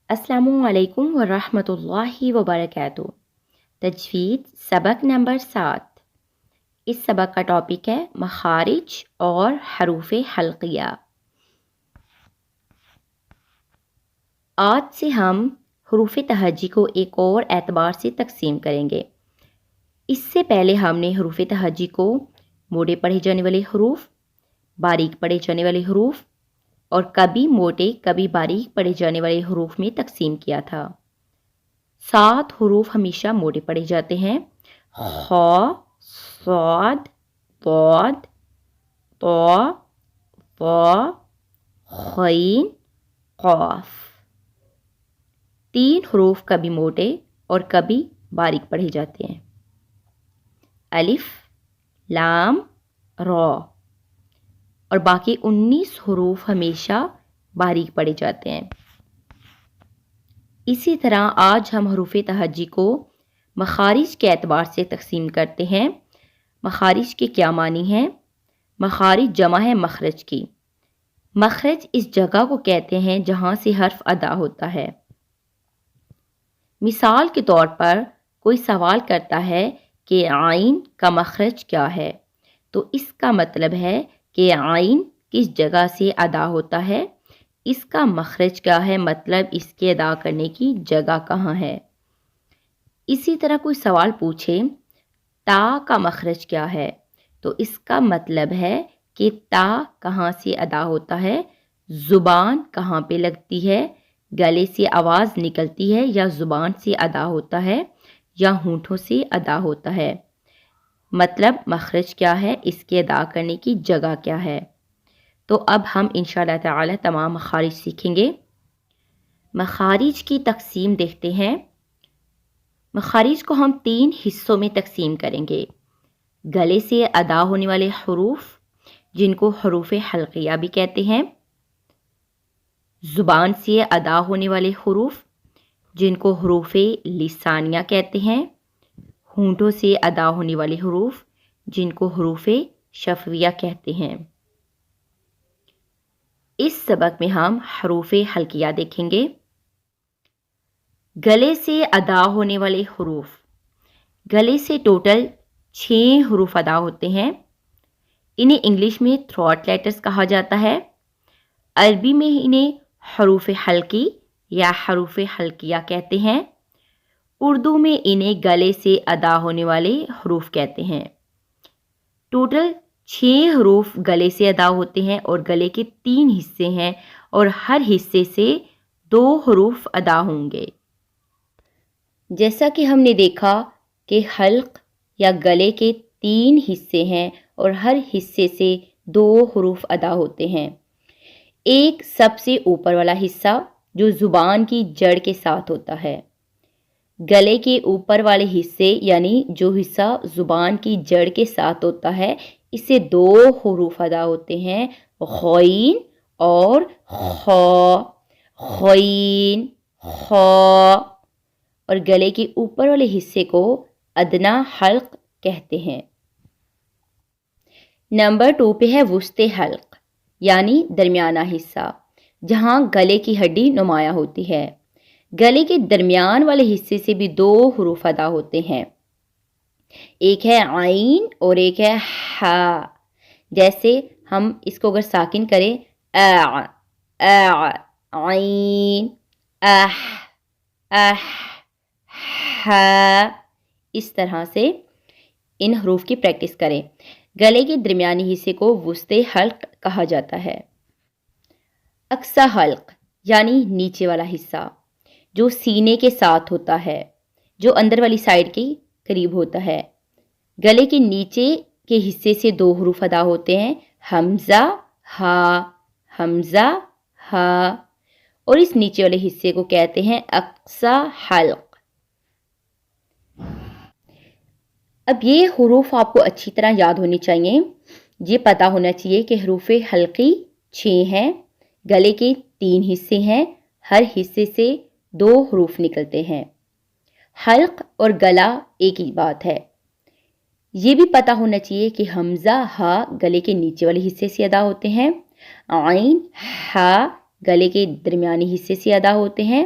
السلام علیکم ورحمۃ اللہ وبرکاتہ۔ تجوید سبق نمبر 7۔ اس سبق کا ٹاپک ہے مخارج اور حروف حلقیہ۔ آج سے ہم حروف تہجی کو ایک اور اعتبار سے تقسیم کریں گے۔ اس سے پہلے ہم نے حروف تہجی کو موٹے پڑھے جانے والے حروف، باریک پڑھے جانے والے حروف اور کبھی موٹے کبھی باریک پڑھے جانے والے حروف میں تقسیم کیا تھا۔ 7 حروف ہمیشہ موٹے پڑھے جاتے ہیں: خ، صاد، ضاد، طا، ظا، غین، قاف۔ 3 حروف کبھی موٹے اور کبھی باریک پڑھے جاتے ہیں: الف، لام، را، اور باقی 19 حروف ہمیشہ باریک پڑھے جاتے ہیں۔ اسی طرح آج ہم حروف تہجی کو مخارج کے اعتبار سے تقسیم کرتے ہیں۔ مخارج کے کیا معنی ہیں؟ مخارج جمع ہے مخرج کی۔ مخرج اس جگہ کو کہتے ہیں جہاں سے حرف ادا ہوتا ہے۔ مثال کے طور پر کوئی سوال کرتا ہے کہ عین کا مخرج کیا ہے، تو اس کا مطلب ہے کہ عین کس جگہ سے ادا ہوتا ہے، اس کا مخرج کیا ہے، مطلب اس کے ادا کرنے کی جگہ کہاں ہے۔ اسی طرح کوئی سوال پوچھے تا کا مخرج کیا ہے، تو اس کا مطلب ہے کہ تا کہاں سے ادا ہوتا ہے، زبان کہاں پہ لگتی ہے، گلے سے آواز نکلتی ہے یا زبان سے ادا ہوتا ہے یا ہونٹوں سے ادا ہوتا ہے، مطلب مخرج کیا ہے، اس کے ادا کرنے کی جگہ کیا ہے۔ تو اب ہم انشاءاللہ تعالی تمام مخارج سیکھیں گے۔ مخارج کی تقسیم دیکھتے ہیں۔ مخارج کو ہم 3 حصوں میں تقسیم کریں گے: گلے سے ادا ہونے والے حروف جن کو حروف حلقیہ بھی کہتے ہیں، زبان سے ادا ہونے والے حروف جن کو حروف لسانیہ کہتے ہیں، ہونٹوں سے ادا ہونے والے حروف جن کو حروف شفویہ کہتے ہیں۔ اس سبق میں ہم حروف حلقیہ دیکھیں گے۔ گلے سے ادا ہونے والے حروف، گلے سے ٹوٹل 6 حروف ادا ہوتے ہیں۔ انہیں انگلش میں تھروٹ لیٹرز کہا جاتا ہے، عربی میں انہیں حروف حلقی یا حروف حلقیہ کہتے ہیں، اردو میں انہیں گلے سے ادا ہونے والے حروف کہتے ہیں۔ ٹوٹل 6 حروف گلے سے ادا ہوتے ہیں اور گلے کے 3 حصے ہیں اور ہر حصے سے 2 حروف ادا ہوں گے۔ جیسا کہ ہم نے دیکھا کہ حلق یا گلے کے 3 حصے ہیں اور ہر حصے سے 2 حروف ادا ہوتے ہیں۔ ایک سب سے اوپر والا حصہ جو زبان کی جڑ کے ساتھ ہوتا ہے، گلے کے اوپر والے حصے یعنی جو حصہ زبان کی جڑ کے ساتھ ہوتا ہے، اس سے 2 حروف ادا ہوتے ہیں: غین اور خا، غین، خا، اور گلے کے اوپر والے حصے کو ادنا حلق کہتے ہیں۔ نمبر 2 پہ ہے وسط حلق یعنی درمیانہ حصہ، جہاں گلے کی ہڈی نمایاں ہوتی ہے۔ گلے کے درمیان والے حصے سے بھی 2 حروف ادا ہوتے ہیں، ایک ہے عین اور ایک ہے ہا۔ جیسے ہم اس کو اگر ساکن کریں عین، ہا، اس طرح سے ان حروف کی پریکٹس کریں۔ گلے کے درمیانی حصے کو وسط حلق کہا جاتا ہے۔ اقصی حلق یعنی نیچے والا حصہ جو سینے کے ساتھ ہوتا ہے، جو اندر والی سائڈ کے قریب ہوتا ہے۔ گلے کے نیچے کے حصے سے 2 حروف ادا ہوتے ہیں: حمزہ، ہا، حمزہ، ہا، اور اس نیچے والے حصے کو کہتے ہیں اقصی حلق۔ اب یہ حروف آپ کو اچھی طرح یاد ہونی چاہیے۔ یہ پتہ ہونا چاہیے کہ حروف حلقی 6 ہیں، گلے کے 3 حصے ہیں، ہر حصے سے 2 حروف نکلتے ہیں۔ حلق اور گلا ایک ہی بات ہے۔ یہ بھی پتہ ہونا چاہیے کہ حمزہ، ہا گلے کے نیچے والے حصے سے ادا ہوتے ہیں، عین، ہا گلے کے درمیانی حصے سے ادا ہوتے ہیں،